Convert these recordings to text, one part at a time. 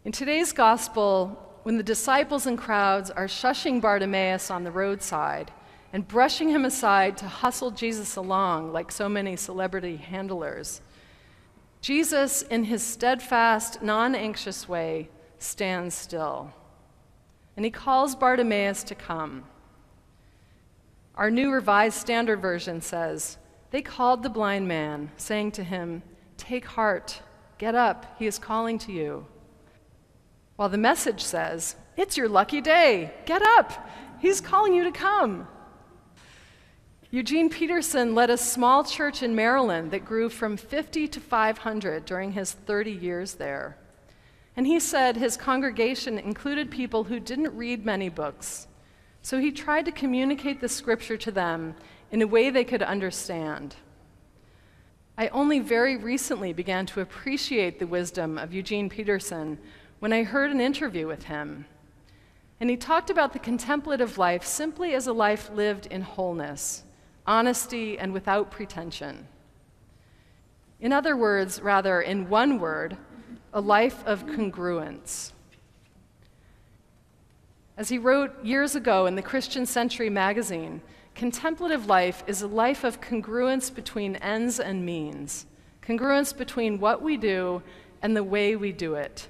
In today's gospel, when the disciples and crowds are shushing Bartimaeus on the roadside and brushing him aside to hustle Jesus along like so many celebrity handlers, Jesus, in his steadfast, non-anxious way, stands still. And he calls Bartimaeus to come. Our New Revised Standard Version says, "They called the blind man, saying to him, 'Take heart, get up, he is calling to you.' While the Message says, 'It's your lucky day, get up, he's calling you to come.'" Eugene Peterson led a small church in Maryland that grew from 50 to 500 during his 30 years there. And he said his congregation included people who didn't read many books, so he tried to communicate the scripture to them in a way they could understand. I only very recently began to appreciate the wisdom of Eugene Peterson when I heard an interview with him. And he talked about the contemplative life simply as a life lived in wholeness, honesty, and without pretension. In other words, rather, in one word, a life of congruence. As he wrote years ago in the Christian Century magazine, contemplative life is a life of congruence between ends and means, congruence between what we do and the way we do it.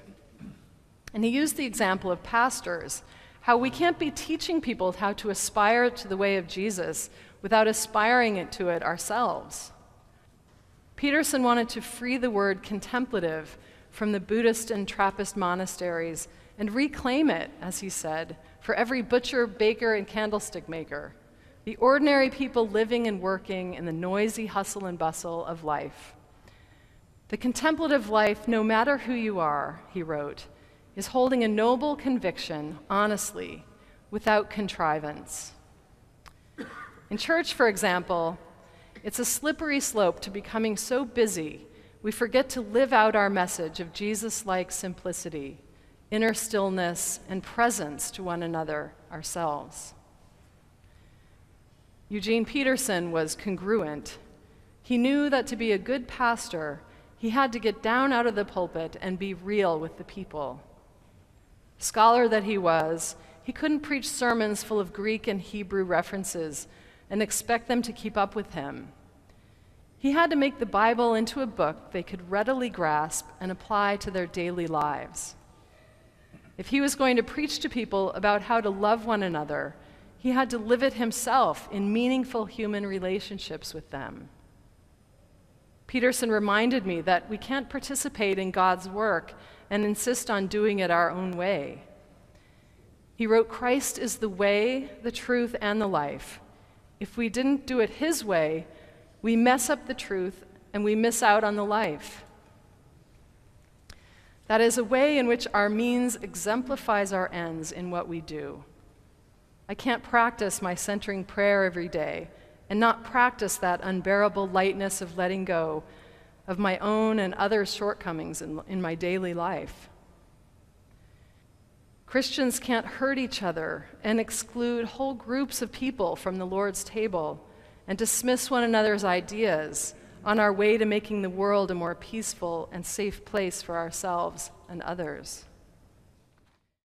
And he used the example of pastors, how we can't be teaching people how to aspire to the way of Jesus without aspiring to it ourselves. Peterson wanted to free the word contemplative from the Buddhist and Trappist monasteries and reclaim it, as he said, for every butcher, baker, and candlestick maker, the ordinary people living and working in the noisy hustle and bustle of life. The contemplative life, no matter who you are, he wrote, is holding a noble conviction, honestly, without contrivance. In church, for example, it's a slippery slope to becoming so busy we forget to live out our message of Jesus-like simplicity, inner stillness, and presence to one another, ourselves. Eugene Peterson was congruent. He knew that to be a good pastor, he had to get down out of the pulpit and be real with the people. Scholar that he was, he couldn't preach sermons full of Greek and Hebrew references and expect them to keep up with him. He had to make the Bible into a book they could readily grasp and apply to their daily lives. If he was going to preach to people about how to love one another, he had to live it himself in meaningful human relationships with them. Peterson reminded me that we can't participate in God's work and insist on doing it our own way. He wrote, "Christ is the way, the truth, and the life. If we didn't do it his way, we mess up the truth and we miss out on the life." That is a way in which our means exemplifies our ends in what we do. I can't practice my centering prayer every day and not practice that unbearable lightness of letting go of my own and others' shortcomings in my daily life. Christians can't hurt each other and exclude whole groups of people from the Lord's table and dismiss one another's ideas on our way to making the world a more peaceful and safe place for ourselves and others.